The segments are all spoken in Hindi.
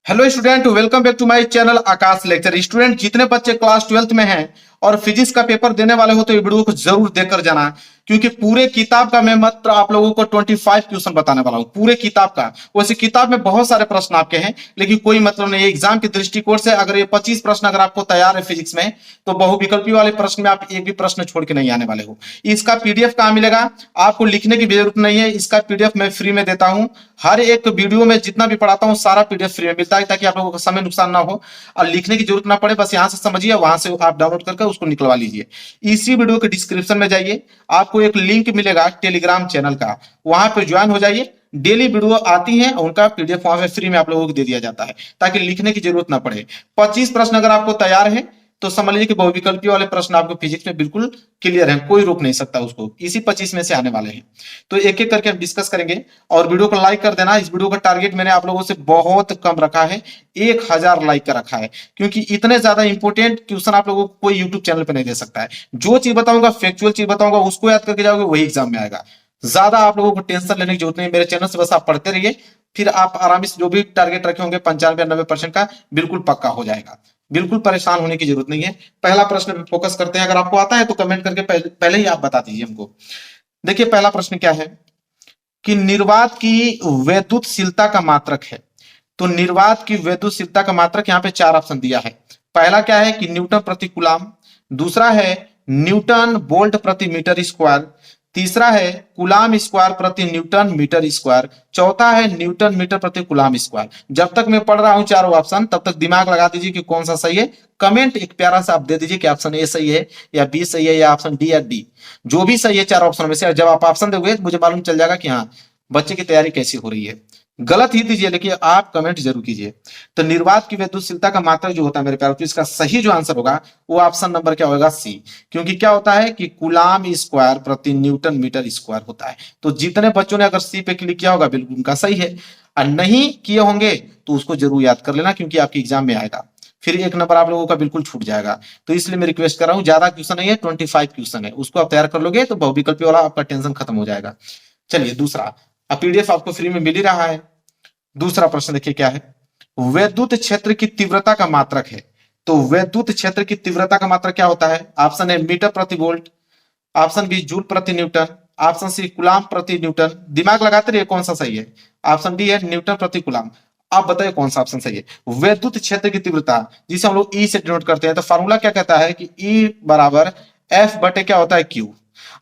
Hello student, welcome back to my channel Aakash lecture. Student, जितने बच्चे क्लास 12th में हैं और फिजिक्स का पेपर देने वाले हो तो ये वीडियो को जरूर देखकर जाना, क्योंकि पूरे किताब का मैं मात्र आप लोगों को 25 क्वेश्चन बताने वाला हूं, पूरे किताब का। वैसे किताब में बहुत सारे प्रश्न आपके हैं, लेकिन कोई मतलब नहीं है एग्जाम के दृष्टिकोण से। अगर ये 25 प्रश्न अगर आपको तैयार है फिजिक्स में, तो बहुविकल्पी वाले प्रश्न में आप एक भी प्रश्न छोड़ के नहीं आने वाले हो। इसका पीडीएफ कहां मिलेगा? आपको लिखने की भी जरूरत नहीं है, इसका पीडीएफ मैं फ्री में देता हूं। हर एक वीडियो में जितना भी पढ़ाता हूं सारा पीडीएफ फ्री में मिलता है, ताकि आप लोगों का समय नुकसान ना हो और लिखने की जरूरत ना पड़े। बस यहां से समझिए, वहां से आप डाउनलोड करके उसको निकलवा लीजिए। इसी वीडियो के डिस्क्रिप्शन में जाइए, आपको एक लिंक मिलेगा टेलीग्राम चैनल का, वहां पे ज्वाइन हो जाइए। डेली वीडियो आती है, उनका पीडीएफ वहां पे फ्री में आप लोगों को दे दिया जाता है, ताकि लिखने की जरूरत ना पड़े। 25 प्रश्न अगर आपको तैयार है तो समझ लीजिए कि बहुविकल्पी वाले प्रश्न आपको फिजिक्स में बिल्कुल क्लियर है, कोई रोक नहीं सकता उसको। इसी 25 में से आने वाले हैं, तो एक एक करके हम डिस्कस करेंगे। और वीडियो को लाइक कर देना। इस वीडियो का टारगेट मैंने आप लोगों से बहुत कम रखा है, 1000 लाइक का रखा है, क्योंकि इतने ज्यादा इंपॉर्टेंट क्वेश्चन आप लोगों को कोई यूट्यूब चैनल पर नहीं दे सकता है। जो चीज बताऊंगा, फैक्चुअल चीज बताऊंगा, उसको याद करके जाओगे, वही एग्जाम में आएगा। ज्यादा आप लोगों को टेंशन लेने की जरूरत नहीं, मेरे चैनल से बस आप पढ़ते रहिए, फिर आप आराम से जो भी टारगेट रखे होंगे 95-90% का बिल्कुल पक्का हो जाएगा। बिल्कुल परेशान होने की जरूरत नहीं है। पहला प्रश्न पे फोकस करते हैं। अगर आपको आता है तो कमेंट करके पहले ही आप बता दीजिए हमको। देखिए पहला प्रश्न क्या है कि निर्वात की वैद्युतशीलता का मात्रक है। तो निर्वात की वैद्युतशीलता का मात्रक यहाँ पे 4 ऑप्शन दिया है। पहला क्या है कि न्यूटन प्रति कूलाम, दूसरा है न्यूटन वोल्ट प्रति मीटर स्क्वायर, तीसरा है कूलाम स्क्वायर प्रति न्यूटन मीटर स्क्वायर, चौथा है न्यूटन मीटर प्रति कूलाम स्क्वायर। जब तक मैं पढ़ रहा हूं चारों ऑप्शन, तब तक दिमाग लगा दीजिए कि कौन सा सही है। कमेंट एक प्यारा सा आप दे दीजिए कि ऑप्शन ए सही है या बी सही है या ऑप्शन डी या डी, जो भी सही है चार ऑप्शन में से। जब आप ऑप्शन दोगे तो मुझे मालूम चल जाएगा कि हाँ बच्चे की तैयारी कैसी हो रही है। गलत ही दीजिए, लेकिन आप कमेंट जरूर कीजिए। तो निर्वात की वैद्युतशीलता का मात्रक जो होता है मेरे प्यारों, तो इसका सही जो आंसर होगा वो ऑप्शन नंबर क्या होगा? सी। क्योंकि क्या होता है कि कूलाम स्क्वायर प्रति न्यूटन मीटर स्क्वायर होता है। तो जितने बच्चों ने अगर सी पे क्लिक किया होगा बिल्कुल उनका सही है, और नहीं किए होंगे तो उसको जरूर याद कर लेना, क्योंकि आपके एग्जाम में आएगा। फिर एक नंबर आप लोगों का बिल्कुल छूट जाएगा। तो इसलिए मैं रिक्वेस्ट कर रहा हूं, ज्यादा क्वेश्चन नहीं है, 25 क्वेश्चन है, उसको आप तैयार कर लोगे तो बहुविकल्पी वाला आपका टेंशन खत्म हो जाएगा। चलिए दूसरा, अब पीडीएफ आपको फ्री में मिल ही रहा है। दूसरा प्रश्न देखिए क्या है। वैद्युत क्षेत्र की तीव्रता का मात्रक है। तो वैद्युत क्षेत्र की तीव्रता का मात्रक क्या होता है? ऑप्शन ए मीटर प्रति वोल्ट, ऑप्शन बी जूल प्रति न्यूटन, ऑप्शन सी कूलाम प्रति न्यूटन। दिमाग लगाते रहिए कौन सा सही है। ऑप्शन डी है न्यूटन प्रति कूलाम। आप बताइए कौन सा ऑप्शन सही है। वैद्युत क्षेत्र की तीव्रता जिसे हम लोग ई से डिनोट करते हैं, तो फार्मूला क्या कहता है कि ई बराबर एफ बटे क्या होता है? क्यू।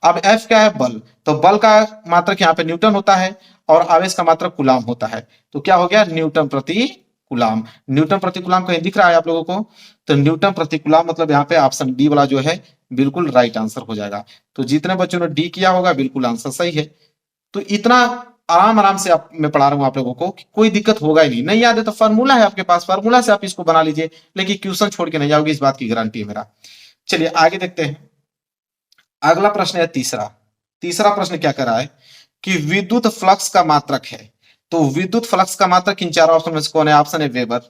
अब एफ क्या है? बल। तो बल का मात्रक यहाँ पे न्यूटन होता है और आवेश का मात्रक कूलाम होता है। तो क्या हो गया? न्यूटन प्रति कूलाम। न्यूटन प्रति कूलाम कहीं दिख रहा है आप लोगों को? तो न्यूटन प्रति कूलाम मतलब यहाँ पे ऑप्शन डी वाला जो है बिल्कुल राइट आंसर हो जाएगा। तो जितने बच्चों ने डी किया होगा बिल्कुल आंसर सही है। तो इतना आराम आराम से मैं पढ़ा रहा हूं आप लोगों को कि कोई दिक्कत होगा ही नहीं। नहीं याद है तो फार्मूला है आपके पास, फार्मूला से आप इसको बना लीजिए, लेकिन क्वेश्चन छोड़ के नहीं जाओगे, इस बात की गारंटी है मेरा। चलिए आगे देखते हैं। अगला प्रश्न है तीसरा। तीसरा प्रश्न क्या कर रहा है कि विद्युत फ्लक्स का मात्रक है। तो विद्युत फ्लक्स का मात्रक इन चारों ऑप्शन में से कौन है? Option A weber,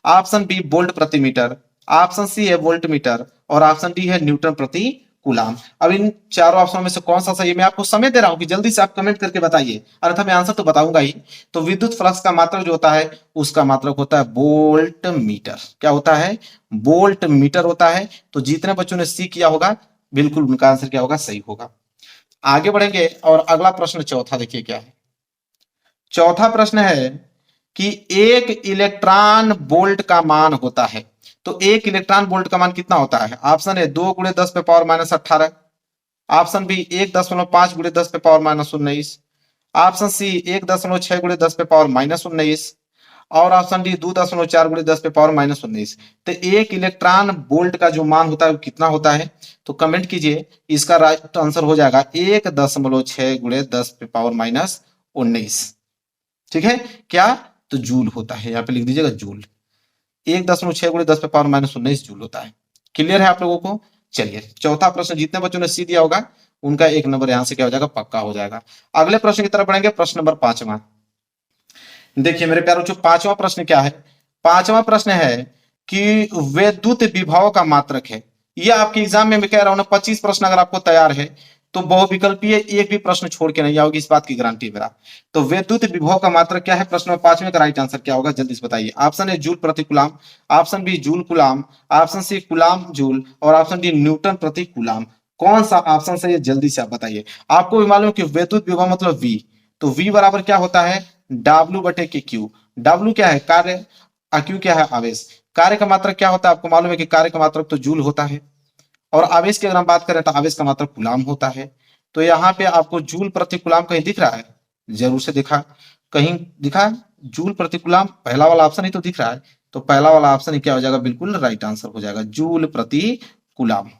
option B volt प्रति मीटर, ऑप्शन सी है वोल्ट मीटर और ऑप्शन डी है न्यूटन प्रति कूलाम। अब इन चारों ऑप्शन में से कौन सा सही है? मैं आपको समय दे रहा हूं कि जल्दी से आप कमेंट करके बताइए, अन्यथा मैं आंसर तो बताऊंगा ही। तो विद्युत फ्लक्स का मात्रक जो होता है उसका मात्रक होता है वोल्ट मीटर। क्या होता है? वोल्ट मीटर होता है। तो जितने बच्चों ने सी किया होगा बिल्कुल उनका आंसर क्या होगा? सही होगा। आगे बढ़ेंगे और अगला प्रश्न चौथा देखिए क्या है। चौथा प्रश्न है कि एक इलेक्ट्रॉन वोल्ट का मान होता है। तो एक इलेक्ट्रॉन वोल्ट का मान कितना होता है? ऑप्शन है 2 गुणे 10 पे पावर माइनस 18, ऑप्शन बी 1.5 गुणे 10 पे पावर माइनस 19, ऑप्शन सी 1.6 गुणे 10 पे पावर माइनस 19 और ऑप्शन डी 2.4 गुणे 10 पे पावर माइनस 19। तो एक इलेक्ट्रॉन वोल्ट का जो मान होता है वो कितना होता है? तो कमेंट कीजिए। इसका राइट आंसर हो जाएगा 1.6 गुणे 10 पे पावर माइनस 19। ठीक है क्या? तो जूल होता है, यहाँ पे लिख दीजिएगा जूल। 1.6 गुणे 10 पे पावर माइनस 19 जूल होता है। क्लियर है आप लोगों को? चलिए चौथा प्रश्न जितने बच्चों ने सी दिया होगा उनका एक नंबर यहां से क्या हो जाएगा? पक्का हो जाएगा। अगले प्रश्न की तरफ बढ़ेंगे। प्रश्न नंबर 5वां। देखिए मेरे प्यारों, जो 5वां प्रश्न क्या है? 5वां प्रश्न है कि वैद्युत विभव का मात्रक है। यह आपके एग्जाम में मैं कह रहा हूं ना, 25 प्रश्न अगर आपको तैयार है तो बहुविकल्पीय एक भी प्रश्न छोड़ के नहीं आओगे, इस बात की गारंटी मेरा। तो विद्युत विभव का मात्रक क्या है, प्रश्न नंबर 5 का राइट आंसर क्या होगा, जल्दी से बताइए। ऑप्शन ए जूल प्रति coulomb, option B joule coulomb, option C coulomb joule, और ऑप्शन डी न्यूटन प्रति कूलाम। कौन सा ऑप्शन सही है, जल्दी से आप बताइए। आपको भी मालूम है कि विद्युत विभव मतलब वी, तो वी बराबर क्या होता है, डब्ल्यू बटे के क्यू। डब्ल्यू क्या है, कार्य, क्यू क्या है, आवेश। कार्य का मात्रक क्या होता है, आपको मालूम है कि कार्य का मात्रक तो जूल होता है, और आवेश की अगर हम बात करें तो आवेश का मात्रक कूलाम होता है। तो यहाँ पे आपको जूल प्रति कूलाम कहीं दिख रहा है, जरूर से दिखा, कहीं दिखा जूल प्रति कूलाम, पहला वाला ऑप्शन ही तो दिख रहा है, तो पहला वाला ऑप्शन ही क्या हो जाएगा, बिल्कुल राइट आंसर हो जाएगा, जूल प्रति कूलाम।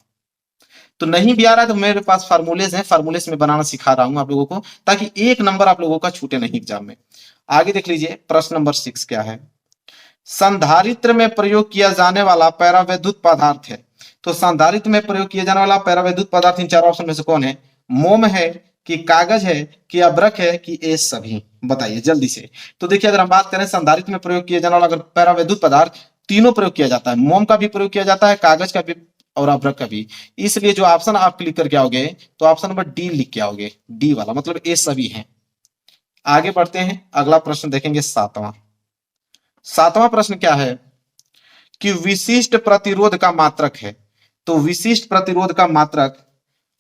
तो नहीं भी आ रहा है तो मेरे पास फार्मूलेज हैं, फार्मूलेज में बनाना सिखा रहा हूं आप लोगों को, ताकि एक नंबर आप लोगों का छूटे नहीं एग्जाम में। आगे देख लीजिए प्रश्न नंबर 6 क्या है, संधारित्र में प्रयोग किया जाने वाला पैरावैद्युत पदार्थ है। तो संधारित्र में प्रयोग किया जाने वाला पैरावैद्युत पदार्थ इन चारों ऑप्शन में से कौन है, मोम है कि कागज है कि अब्रक है कि ये सभी, बताइए जल्दी से। तो देखिए अगर हम बात करें संधारित्र में प्रयोग किया जाने वाला अगर पैरावैद्युत पदार्थ, तीनों प्रयोग किया जाता है, मोम का भी प्रयोग किया जाता है, कागज का भी और अब्रक का भी। इसलिए जो ऑप्शन आप क्लिक करके आओगे तो ऑप्शन नंबर डी लिख के आओगे, डी वाला, मतलब ये सभी हैं। आगे बढ़ते हैं, अगला प्रश्न देखेंगे, सातवां प्रश्न क्या है कि विशिष्ट प्रतिरोध का मात्रक है। तो विशिष्ट प्रतिरोध का मात्रक,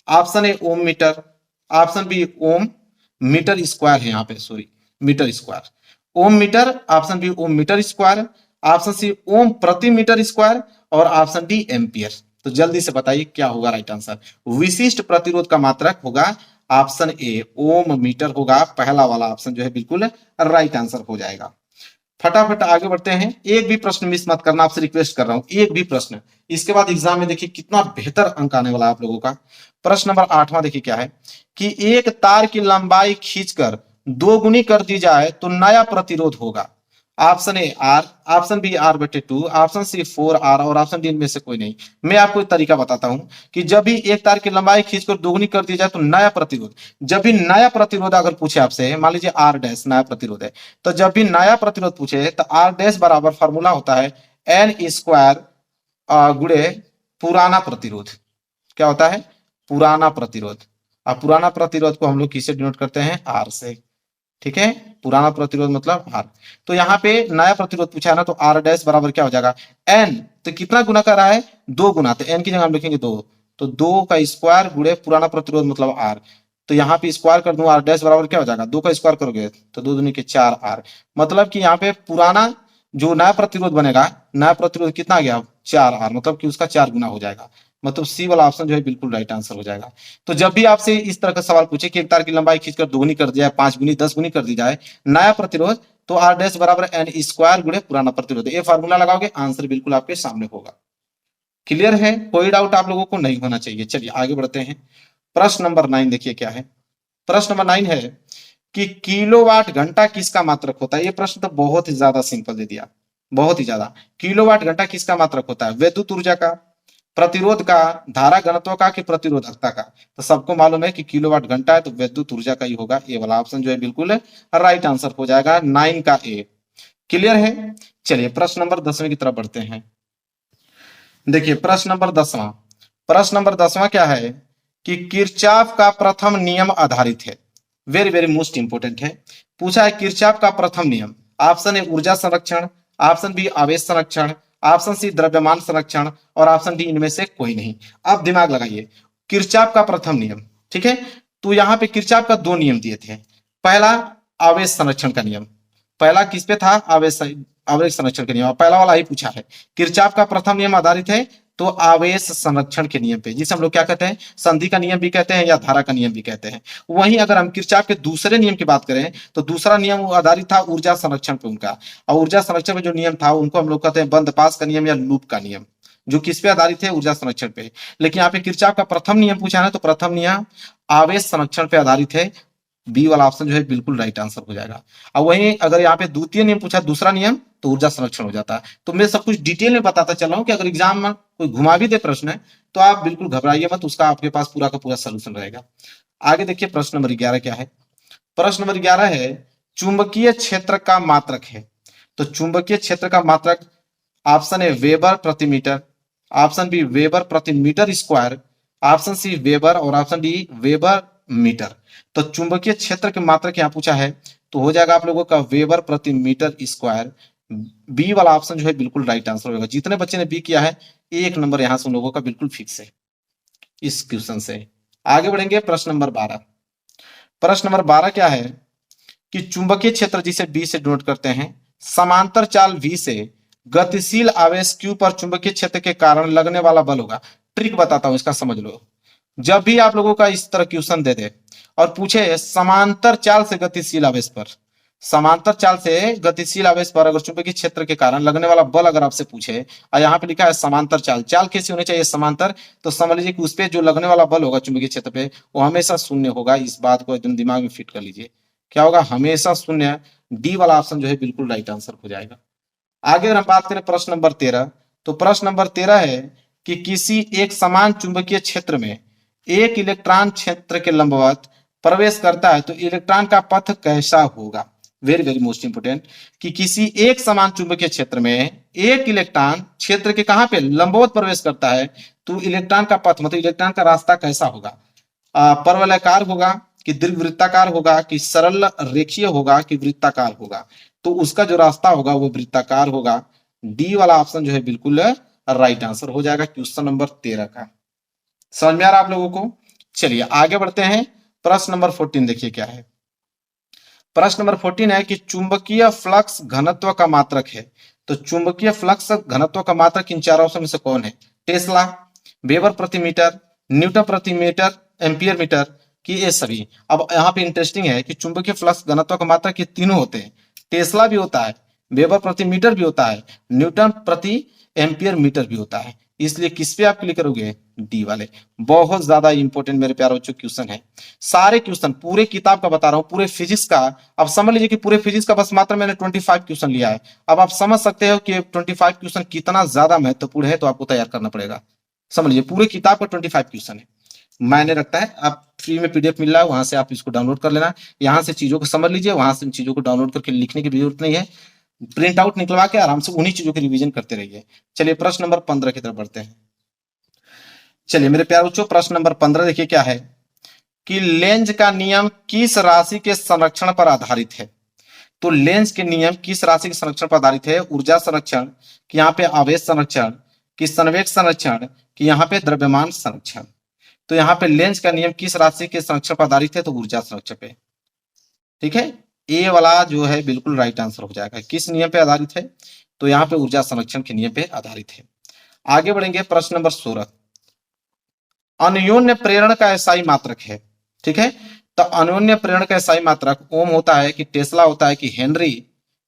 option A ohm metre, option B ohm metre square है, यहाँ पे sorry metre square, ohm metre, option B ohm metre square, option C ohm प्रति मीटर स्क्वायर, और ऑप्शन डी एम्पियर। तो जल्दी से बताइए क्या होगा राइट आंसर। विशिष्ट प्रतिरोध का मात्रक होगा ऑप्शन ए ओम मीटर होगा, पहला वाला ऑप्शन जो है बिल्कुल राइट आंसर हो जाएगा। फटाफट आगे बढ़ते हैं, एक भी प्रश्न मिस मत करना, आपसे रिक्वेस्ट कर रहा हूं, एक भी प्रश्न। इसके बाद एग्जाम में देखिए कितना बेहतर अंक आने वाला है आप लोगों का। प्रश्न नंबर 8वां देखिए क्या है कि एक तार की लंबाई खींचकर 2 गुनी कर दी जाए तो नया प्रतिरोध होगा। Option A R, option B R बटे 2, ऑप्शन सी 4R, और ऑप्शन डी इनमें से कोई नहीं। मैं आपको एक तरीका बताता हूं कि जब भी एक तार की लंबाई खींचकर 2 गुनी कर दी जाए तो नया प्रतिरोध, जब भी नया प्रतिरोध अगर पूछे आपसे, मान लीजिए आर डैश नया प्रतिरोध है, तो जब भी नया प्रतिरोध पूछे तो आर डैश बराबर फॉर्मूला होता है एन स्क्वायर गुणे पुराना प्रतिरोध। क्या होता है, पुराना प्रतिरोध। अब पुराना प्रतिरोध को हम लोग किससे डिनोट करते हैं, आर से, ठीक है, पुराना प्रतिरोध मतलब आर। तो यहाँ पे नया प्रतिरोध पूछा है ना, तो आर डैश बराबर क्या हो जाएगा, एन, तो कितना गुना कर रहा है, 2 गुना, तो एन की जगह हम लिखेंगे 2, तो 2 का स्क्वायर गुणे पुराना प्रतिरोध मतलब आर। तो यहाँ पे स्क्वायर कर दूं, आर डैश बराबर क्या हो जाएगा, 2 का स्क्वायर करोगे तो 2 दूनी के 4R, मतलब कि यहाँ पे पुराना जो नया प्रतिरोध बनेगा, नया प्रतिरोध कितना आ गया 4R, मतलब कि उसका 4 गुना हो जाएगा, मतलब सी वाला ऑप्शन जो है बिल्कुल राइट आंसर हो जाएगा। तो जब भी आपसे इस तरह का सवाल पूछे कि एक तार की लंबाई खींचकर 2 गुनी कर दी जाए, 5 गुनी, 10 गुनी कर दी जाए नया प्रतिरोध, तो आर डैश बराबर एन स्क्वायर गुणे पुराना प्रतिरोध, ये फार्मूला लगाओगे, आंसर बिल्कुल आपके सामने होगा। क्लियर है, कोई डाउट आप लोगों को नहीं होना चाहिए। चलिए आगे बढ़ते हैं, प्रश्न नंबर 9 देखिए क्या है। प्रश्न नंबर 9 है कि किलोवाट घंटा किसका मात्रक होता है। ये प्रश्न तो बहुत ही ज्यादा सिंपल दे दिया, बहुत ही ज्यादा। किलोवाट घंटा किसका मात्रक होता है, विद्युत ऊर्जा का, प्रतिरोध का, धारा घनत्व का, कि प्रतिरोधकता का। तो सबको मालूम है कि किलोवाट घंटा है तो विद्युत ऊर्जा का ही होगा, ये वाला ऑप्शन जो है बिल्कुल राइट आंसर हो जाएगा, 9 का ए। क्लियर है, चलिए प्रश्न नंबर 10वें की तरफ बढ़ते हैं। देखिए प्रश्न नंबर 10वां, प्रश्न नंबर 10वां क्या है कि किरचॉफ का प्रथम नियम आधारित है, वेरी वेरी मोस्ट इंपोर्टेंट है। पूछा है किरचॉफ का प्रथम नियम, ऑप्शन ए ऊर्जा संरक्षण, ऑप्शन बी आवेश संरक्षण, ऑप्शन सी द्रव्यमान संरक्षण, और ऑप्शन डी इनमें से कोई नहीं। अब दिमाग लगाइए, किरचॉफ का प्रथम नियम, ठीक है, तो यहाँ पे किरचॉफ का 2 नियम दिए थे। पहला आवेश संरक्षण का नियम, पहला किस पे था, आवेश संरक्षण के नियम, पहला वाला ही पूछा है। किरचॉफ का प्रथम नियम आधारित है तो आवेश संरक्षण के नियम पे, जिसे हम लोग क्या कहते हैं, संधि का नियम भी कहते हैं या धारा का नियम भी कहते हैं। वहीं अगर हम किरचॉफ के दूसरे नियम की बात करें तो दूसरा नियम आधारित था ऊर्जा संरक्षण पे उनका, और ऊर्जा संरक्षण में जो नियम था उनको हम लोग कहते हैं बंद पास का नियम या लूप का नियम, जो किस पे आधारित है, ऊर्जा संरक्षण पे। लेकिन यहाँ पे किरचॉफ का प्रथम नियम पूछा है ना, तो प्रथम नियम आवेश संरक्षण पे आधारित है, बी वाला ऑप्शन जो है बिल्कुल राइट आंसर हो जाएगा। और वहीं अगर यहाँ पे द्वितीय नियम पूछा, दूसरा नियम, तो ऊर्जा संरक्षण हो जाता है। तो मैं सब कुछ डिटेल में बताता चल रहा हूँ कि अगर एग्जाम में कोई घुमा भी दे प्रश्न है तो आप बिल्कुल घबराइए मत, उसका आपके पास पूरा का पूरा सोल्यूशन रहेगा। आगे देखिए प्रश्न नंबर 11 क्या है। प्रश्न नंबर 11 है चुंबकीय क्षेत्र का मात्रक है। तो चुंबकीय क्षेत्र का मात्रक, ऑप्शन ए वेबर प्रति मीटर, ऑप्शन बी वेबर प्रति metre square, option C weber और ऑप्शन डी वेबर मीटर। तो चुंबकीय क्षेत्र की मात्रक यहाँ पूछा है तो हो जाएगा आप लोगों का वेबर प्रति मीटर स्क्वायर। बी वाला ऑप्शन जो है बिल्कुल राइट आंसर होगा। जितने बच्चे ने बी किया है 1 नंबर यहाँ से उन लोगों का बिल्कुल फिक्स है इस क्वेश्चन से। आगे बढ़ेंगे प्रश्न नंबर 12। प्रश्न नंबर 12 क्या है कि चुंबकीय क्षेत्र जिसे बी से डिनोट करते हैं, समांतर चाल वी से गतिशील आवेश क्यू पर चुंबकीय क्षेत्र के कारण लगने वाला बल होगा। ट्रिक बताता हूं, इसका समझ लो। जब भी आप लोगों का इस तरह क्वेश्चन दे दे और पूछे समांतर चाल से गतिशील आवेश पर, समांतर चाल से गतिशील आवेश पर अगर चुंबकीय क्षेत्र के कारण लगने वाला बल अगर आपसे पूछे और यहाँ पे लिखा है समांतर चाल, चाल कैसी होनी चाहिए समांतर, तो समझ लीजिए कि उस पर जो लगने वाला बल होगा चुंबकीय क्षेत्र पे वो हमेशा शून्य होगा। इस बात को एकदम दिमाग में फिट कर लीजिए, क्या होगा, हमेशा शून्य। डी वाला ऑप्शन जो है बिल्कुल राइट आंसर हो जाएगा। आगे अगर हम बात करें प्रश्न नंबर 13, तो प्रश्न नंबर 13 है कि किसी एक समान चुंबकीय क्षेत्र में एक इलेक्ट्रॉन क्षेत्र के लंबवत प्रवेश करता है तो इलेक्ट्रॉन का पथ कैसा होगा। वेरी वेरी मोस्ट इंपोर्टेंट, कि किसी एक समान चुंबकीय क्षेत्र में एक इलेक्ट्रॉन क्षेत्र के कहां पे लंबवत प्रवेश करता है तो इलेक्ट्रॉन का पथ मतलब इलेक्ट्रॉन का रास्ता कैसा होगा। परवलयाकार होगा कि दीर्घवृत्ताकार होगा कि सरल रेखीय होगा कि वृत्ताकार होगा। तो उसका जो रास्ता होगा वो वृत्ताकार होगा। डी वाला ऑप्शन जो है बिल्कुल राइट आंसर हो जाएगा क्वेश्चन नंबर 13 का। समझ में आ रहा आप लोगों को। चलिए आगे बढ़ते हैं। प्रश्न नंबर 14 देखिए क्या है। प्रश्न नंबर 14 है कि चुंबकीय फ्लक्स घनत्व का मात्रक है। तो चुंबकीय फ्लक्स घनत्व का मात्रक इन चार ऑप्शन में से कौन है। टेस्ला, वेबर प्रति मीटर, न्यूटन प्रति मीटर, एम्पियर मीटर कि ये सभी। अब यहाँ पे इंटरेस्टिंग है कि चुंबकीय फ्लक्स घनत्व का मात्रक ये तीनों होते हैं। टेस्ला भी होता है, वेबर प्रति मीटर भी होता है, न्यूटन प्रति एम्पियर मीटर भी होता है। इसलिए किस पे आप क्लिक करोगे, डी वाले। बहुत ज्यादा इंपॉर्टेंट मेरे प्यारे बच्चों क्वेश्चन है। सारे क्वेश्चन पूरे किताब का बता रहा हूं, पूरे फिजिक्स का। अब समझ लीजिए कि पूरे फिजिक्स का बस मात्र मैंने 25 क्वेश्चन लिया है। अब आप समझ सकते हो कि 25 क्वेश्चन कितना ज्यादा महत्वपूर्ण है, तो आपको तैयार करना पड़ेगा। समझ लीजिए पूरे किताब का 25 क्वेश्चन है, मैंने रखता है। आप फ्री में पीडीएफ मिल रहा है, वहां से आप इसको डाउनलोड कर लेना। यहाँ से चीजों को समझ लीजिए, वहां से चीजों को डाउनलोड करके लिखने की जरूरत नहीं है। प्रिंट आउट निकलवा के आराम से उन्हीं चीजों की रिवीजन करते रहिए। चलिए प्रश्न नंबर 15 की तरफ बढ़ते हैं। चलिए मेरे प्यारे बच्चों प्रश्न नंबर 15 देखिए क्या है कि लेंज का नियम किस राशि के संरक्षण पर आधारित है। तो लेंज के नियम किस राशि के संरक्षण पर आधारित है। ऊर्जा संरक्षण, कि यहाँ पे आवेश संरक्षण, कि संवेग संरक्षण, कि यहाँ पे द्रव्यमान संरक्षण। तो यहाँ पे लेंज का नियम किस राशि के संरक्षण पर आधारित है, तो ऊर्जा संरक्षण पे। ठीक है, ए वाला जो है बिल्कुल राइट आंसर हो जाएगा। किस नियम पे आधारित है, तो यहाँ पे ऊर्जा संरक्षण के नियम पे आधारित है। आगे बढ़ेंगे प्रश्न नंबर 16। अन्योन्य प्रेरण का एसआई मात्रक है। ठीक है, तो अन्योन्य प्रेरण का एसआई मात्रक ओम होता है कि टेस्ला होता है कि हेनरी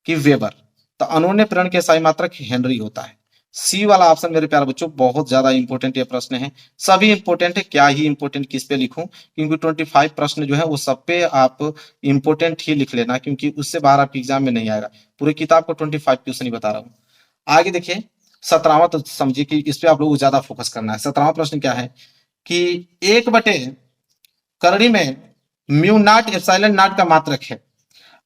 कि वेबर। तो अन्योन्य प्रेरण के एसआई मात्रक हेनरी होता है। सी वाला ऑप्शन मेरे प्यारे बच्चों बहुत ज्यादा इंपॉर्टेंट ये प्रश्न है। सभी इंपॉर्टेंट है, क्या ही इंपॉर्टेंट किस पे लिखूं, क्योंकि 25 प्रश्न जो है वो सब पे आप इंपॉर्टेंट ही लिख लेना, क्योंकि उससे बाहर आपके एग्जाम में नहीं आएगा। पूरे किताब को 25 क्वेश्चन ही बता रहा हूँ। आगे देखिए 17वां, तो समझिए कि इस पे आप लोगों को ज्यादा फोकस करना है। 17वां प्रश्न क्या है कि 1/करणी में म्यू नॉट एप्सिलॉन नॉट का मात्रक है।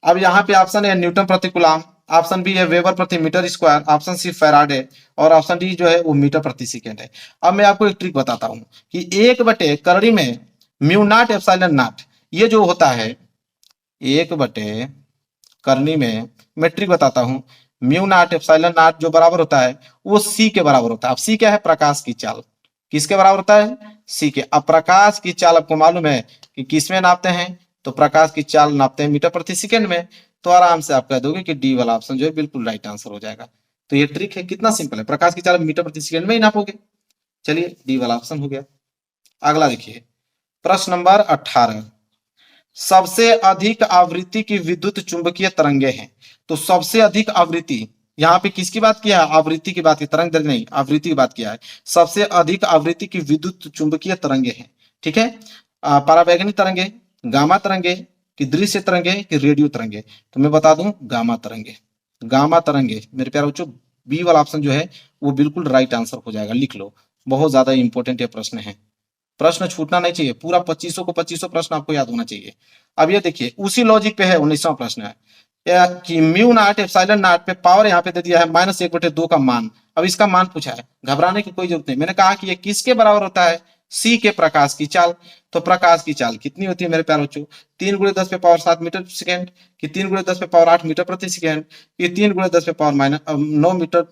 अब यहाँ पे ऑप्शन है न्यूटन प्रति कूलम, ऑप्शन बी है वेबर प्रति metre square, option C faraday और ऑप्शन डी जो है वो मीटर प्रति सेकेंड है। अब मैं आपको एक ट्रिक बताता हूं कि 1/करणी में म्यू नॉट एप्सिलॉन नॉट ये जो होता है 1/करणी में, मैं ट्रिक बताता हूं, म्यू नॉट एप्सिलॉन नॉट जो बराबर होता है वो सी के बराबर होता है। अब सी क्या है, प्रकाश की चाल। किसके बराबर होता है, सी के। अब प्रकाश की चाल आपको मालूम है कि किसमें नापते हैं, तो प्रकाश की चाल नापते हैं मीटर प्रति सेकंड में। तो आराम से आप कह दोगे कि डी वाला ऑप्शन जो है बिल्कुल राइट आंसर हो जाएगा। तो ये ट्रिक है, कितना सिंपल है, प्रकाश की चाल मीटर प्रति सेकंड में ही नापोगे। चलिए डी वाला ऑप्शन हो गया। अगला देखिए प्रश्न नंबर 18। सबसे अधिक आवृत्ति की विद्युत चुंबकीय तरंगे हैं। तो सबसे अधिक आवृत्ति, यहाँ पे किसकी बात किया है, आवृत्ति की बात की, तरंग दैर्घ्य नहीं, आवृत्ति की बात किया है। सबसे अधिक आवृत्ति की विद्युत चुंबकीय तरंगे हैं। ठीक है, परावैगनी तरंगे, गामा तरंगे, कि दृश्य तरंगे, कि रेडियो तरंगे। तो मैं बता दूं गामा तरंगे। गामा तरंगे मेरे प्यारे बच्चों, बी वाला ऑप्शन जो है वो बिल्कुल राइट आंसर हो जाएगा। लिख लो, बहुत ज्यादा इंपॉर्टेंट ये प्रश्न है। प्रश्न छूटना नहीं चाहिए, पूरा 2500 को 2500 प्रश्न आपको याद होना चाहिए। अब ये देखिए उसी लॉजिक पे है 19वां प्रश्न है कि म्यू नॉट एप्सिलॉन नॉट पे पावर यहाँ पे दे दिया है -1/2 का मान। अब इसका मान पूछा है, घबराने की कोई जरूरत नहीं। मैंने कहा कि ये किसके बराबर होता है, सी के प्रकाश की चाल। तो प्रकाश की चाल कितनी होती है मेरे प्यारे बच्चों? 3 × 10⁻7 मीटर प्रति सेकेंड, कि 3 × 10⁻8 मीटर प्रति सेकेंड, कि 3 × 10⁻9 मीटर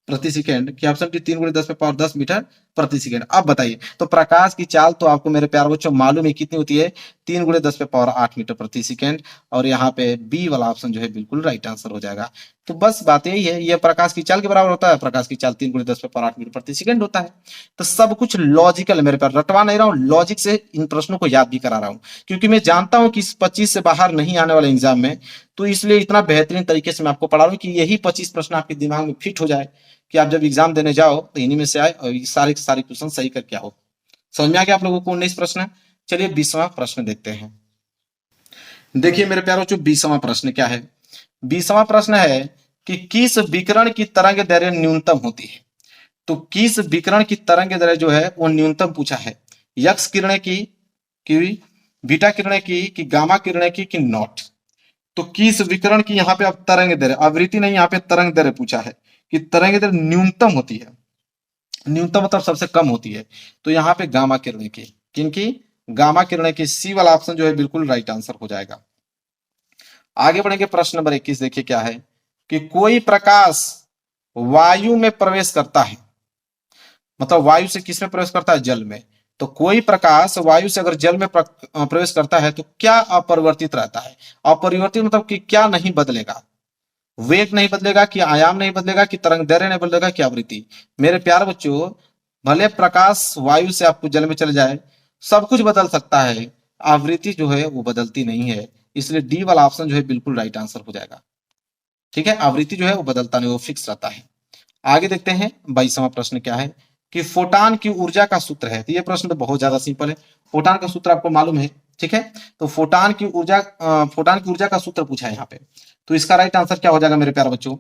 प्रति सेकेंड, कि ऑप्शन डी 3 × 10⁻10 मीटर प्रति सेकेंड। अब बताइए, तो प्रकाश की चाल तो आपको मेरे प्यारे बच्चों मालूम है कितनी होती है? 3 × 10⁻8 मीटर प्रति सेकेंड। और यहाँ पे बी वाला ऑप्शन जो है बिल्कुल राइट आंसर हो जाएगा। तो बस बात यही है, ये प्रकाश की चाल के बराबर होता है। प्रकाश की चाल 3 × 10⁻8 मीटर प्रति सेकेंड होता है। तो सब कुछ लॉजिकल है मेरे प्यारे, रटवा नहीं रहा हूँ, लॉजिक से इन प्रश्नों को याद भी करा रहा हूँ, क्योंकि मैं जानता हूँ कि इस 25 से बाहर नहीं आने वाले एग्जाम में। तो इसलिए इतना बेहतरीन तरीके से मैं आपको पढ़ा रहा हूँ कि यही 25 प्रश्न आपके दिमाग में फिट हो जाए, कि आप जब एग्जाम देने जाओ तो इन्हीं में से आए और सारे सारे क्वेश्चन सही करके आओ। समझ में आ गया आप लोगों को 19 प्रश्न? चलिए 20वां प्रश्न देखते हैं। देखिए मेरे प्यारों, जो 20वां प्रश्न क्या है? 20वां प्रश्न है कि किस विकिरण की तरंग दैर्घ्य न्यूनतम होती है? तो किस विकिरण की तरंग दैर्घ्य जो है वो न्यूनतम पूछा है। यक्स किरणें की बीटा किरणें की गामा किरणें की नॉट। तो किस विकिरण की यहाँ पे अब तरंग दैर्घ्य, आवृत्ति नहीं, यहाँ पे तरंग दैर्घ्य पूछा है कि तरंग दैर्घ्य न्यूनतम होती है। न्यूनतम मतलब सबसे कम होती है। तो यहाँ पे गामा किरणें की, किनकी? गामा किरणें की। सी वाला ऑप्शन जो है बिल्कुल राइट आंसर हो जाएगा। आगे बढ़ेंगे, प्रश्न नंबर 21 देखिए क्या है कि कोई प्रकाश वायु में प्रवेश करता है, मतलब वायु से किस में प्रवेश करता है? जल में। तो कोई प्रकाश वायु से अगर जल में प्रवेश करता है तो क्या अपरिवर्तित रहता है? अपरिवर्तित मतलब कि क्या नहीं बदलेगा? वेग नहीं बदलेगा, कि आयाम नहीं बदलेगा, कि तरंग दैर्घ्य नहीं बदलेगा, कि आवृत्ति? मेरे प्यारे बच्चों, भले प्रकाश वायु से आपको जल में चले जाए, सब कुछ बदल सकता है, आवृत्ति जो है वो बदलती नहीं है। इसलिए डी वाला ऑप्शन जो है बिल्कुल राइट आंसर हो जाएगा। ठीक है, आवृत्ति जो है वो बदलता नहीं, वो फिक्स रहता है। आगे देखते हैं 22वां प्रश्न क्या है कि फोटान की ऊर्जा का सूत्र है। तो ये प्रश्न तो बहुत ज्यादा सिंपल है, फोटान का सूत्र आपको मालूम है। ठीक है, तो फोटान की ऊर्जा का सूत्र पूछा है यहाँ पे। तो इसका राइट आंसर क्या हो जाएगा मेरे प्यारे बच्चों?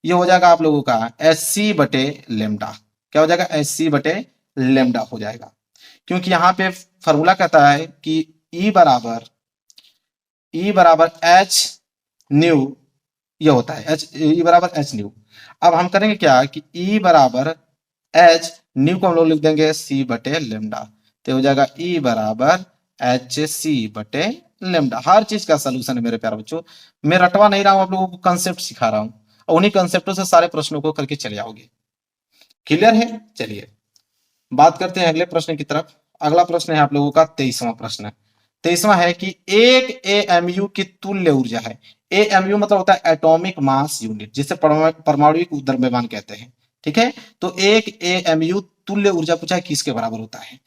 ये हो जाएगा आप लोगों का Hc/λ। क्या हो जाएगा? Hc/λ हो जाएगा, क्योंकि यहाँ पे फॉर्मूला कहता है कि E बराबर H न्यू, ये होता है E बराबर H न्यू। अब हम करेंगे क्या कि E बराबर H न्यू को हम लोग लिख देंगे C/λ। तो हो जाएगा E बराबर Hc/λ। हर चीज का सोल्यूशन है मेरे प्यारे बच्चों। मैं रटवा नहीं रहा हूं, आप लोगों को कंसेप्ट सिखा रहा हूं, और उन्हीं कंसेप्टों से सारे प्रश्नों को करके चले जाओगे। क्लियर है? चलिए बात करते हैं अगले प्रश्न की तरफ। अगला प्रश्न है आप लोगों का 23वां प्रश्न। 23वां है कि एक एएमयू की तुल्य ऊर्जा है। एएमयू मतलब होता है एटॉमिक मास यूनिट, जिसे परमाणुविक द्रव्यमान कहते हैं। ठीक है, तो एक एएमयू तुल्य ऊर्जा पूछा है किसके बराबर होता है?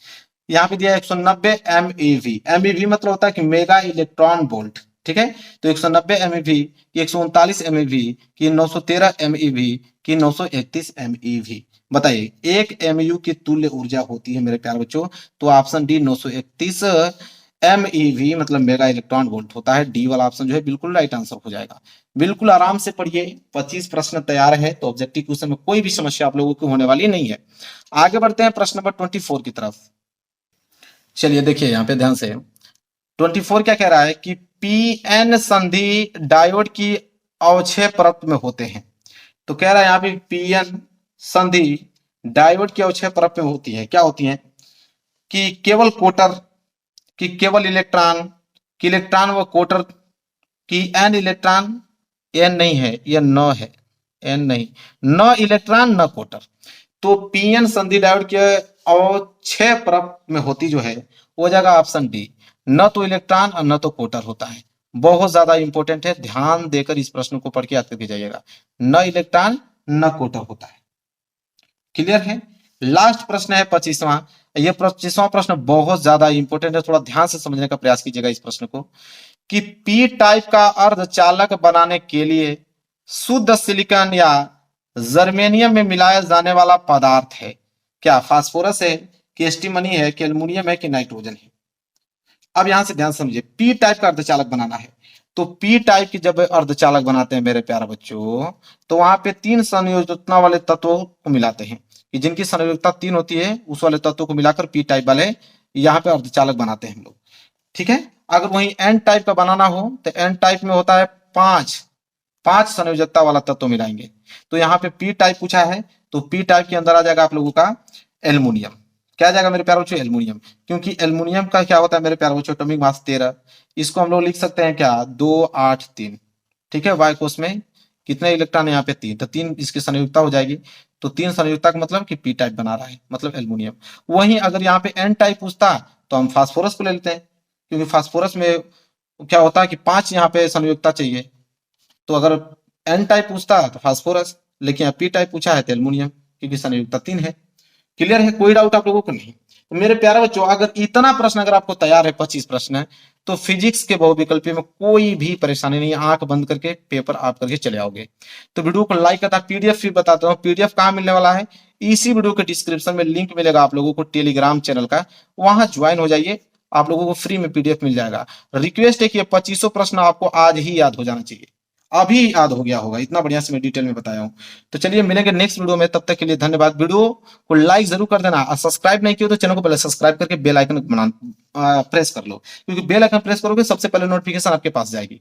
यहाँ पे दिया 190 MeV। MeV मतलब होता है कि मेगा इलेक्ट्रॉन वोल्ट। ठीक है, तो 190 MeV की 139 MeV की 913 MeV की 931 MeV। बताइए एक MeU की तुल्य ऊर्जा होती है मेरे प्यारे बच्चों। तो ऑप्शन डी 931 MeV मतलब मेगा इलेक्ट्रॉन वोल्ट होता है। डी वाला ऑप्शन जो है बिल्कुल राइट आंसर हो जाएगा। बिल्कुल आराम से पढ़िए, 25 प्रश्न तैयार है, तो ऑब्जेक्टिव क्वेश्चन में कोई भी समस्या आप लोगों को होने वाली नहीं है। आगे बढ़ते हैं प्रश्न नंबर 24 की तरफ। चलिए देखिए यहाँ पे ध्यान से, 24 क्या कह रहा है कि पीएन संधि डायोड की अवक्षय परत में होते हैं। तो कह रहा है यहाँ पे पीएन संधि डायोड की अवक्षय परत में होती है। क्या होती है? कि केवल कोटर, कि केवल इलेक्ट्रॉन, कि इलेक्ट्रॉन व कोटर, कि एन इलेक्ट्रॉन, एन नहीं है, यह न है, एन नहीं, न इलेक्ट्रॉन न कोटर। तो पीएन संधि डायोड के अवक्षय परत में होती जो है वो जाएगा ऑप्शन डी, न तो इलेक्ट्रॉन और न तो कोटर होता है। बहुत ज्यादा इंपॉर्टेंट है, ध्यान देकर इस प्रश्न को पढ़ के याद करके जाइएगा। न इलेक्ट्रॉन न कोटर होता है। क्लियर है? लास्ट प्रश्न है 25वां। ये 25वां प्रश्न बहुत ज्यादा इंपॉर्टेंट है, थोड़ा ध्यान से समझने का प्रयास कीजिएगा इस प्रश्न को। कि पी टाइप का अर्धचालक बनाने के लिए शुद्ध सिलिकॉन या जर्मेनियम में मिलाया जाने वाला पदार्थ है क्या? फास्फोरस है, कि एस्टीमनी है, कि एल्युमिनियम है, कि नाइट्रोजन है? अब यहां से ध्यान समझिए, पी टाइप का अर्धचालक बनाना है। तो पी टाइप की जब अर्धचालक बनाते हैं मेरे प्यारे बच्चों, तो वहां पे 3 संयोजकता वाले तत्वों को मिलाते हैं, कि जिनकी संयोजकता 3 होती है, उस वाले तत्वों को मिलाकर पी टाइप वाले यहाँ पे अर्धचालक बनाते हैं हम लोग। ठीक है, अगर वही एन टाइप का बनाना हो तो एन टाइप में होता है 5 संयोजकता वाला तत्व मिलाएंगे। तो यहाँ पे पी टाइप पूछा है, तो पी टाइप के अंदर आ जाएगा आप लोगों का एल्युमिनियम। क्या जाएगा मेरे प्यारे बच्चों? एल्युमिनियम। क्योंकि एल्युमिनियम का क्या होता है मेरे प्यारे बच्चों? Atomic mass 13। इसको हम लोग लिख सकते हैं क्या? 283। ठीक है, वाई कोष में कितने इलेक्ट्रॉन है यहाँ पे? 3। तो 3 इसकी संयुक्ता हो जाएगी। तो 3 संयुक्ता का मतलब कि पी टाइप बना रहा है, मतलब एल्युमिनियम। वहीं अगर यहाँ पे एन टाइप पूछता तो हम फास्फोरस को ले लेते हैं, क्योंकि फास्फोरस में क्या होता है कि 5 यहाँ पे संयुक्ता चाहिए। तो अगर एन टाइप पूछता तो फास्फोरस, लेकिन पी टाइप पूछा है तो एल्युमिनियम, क्योंकि संयुक्ता 3 है। क्लियर है? कोई डाउट आप लोगों को नहीं? तो मेरे प्यारे बच्चों, अगर इतना प्रश्न अगर आपको तैयार है, 25 प्रश्न है, तो फिजिक्स के बहुविकल्पी में कोई भी परेशानी नहीं है। आंख बंद करके पेपर आप करके चले आओगे। तो वीडियो को लाइक करता, पीडीएफ भी बताता हूँ। पीडीएफ कहाँ मिलने वाला है? इसी वीडियो के डिस्क्रिप्शन में लिंक मिलेगा आप लोगों को टेलीग्राम चैनल का, वहां ज्वाइन हो जाइए। आप लोगों को फ्री में पीडीएफ मिल जाएगा। रिक्वेस्ट है कि ये 25 प्रश्न आपको आज ही याद हो जाना चाहिए। अभी याद हो गया होगा, इतना बढ़िया से मैं डिटेल में बताया हूँ। तो चलिए मिलेंगे नेक्स्ट वीडियो में, तब तक के लिए धन्यवाद। वीडियो को लाइक जरूर कर देना, और सब्सक्राइब नहीं किया तो चैनल को पहले सब्सक्राइब करके बेल आइकन बना प्रेस कर लो, क्योंकि बेल आइकन प्रेस करोगे सबसे पहले नोटिफिकेशन आपके पास जाएगी।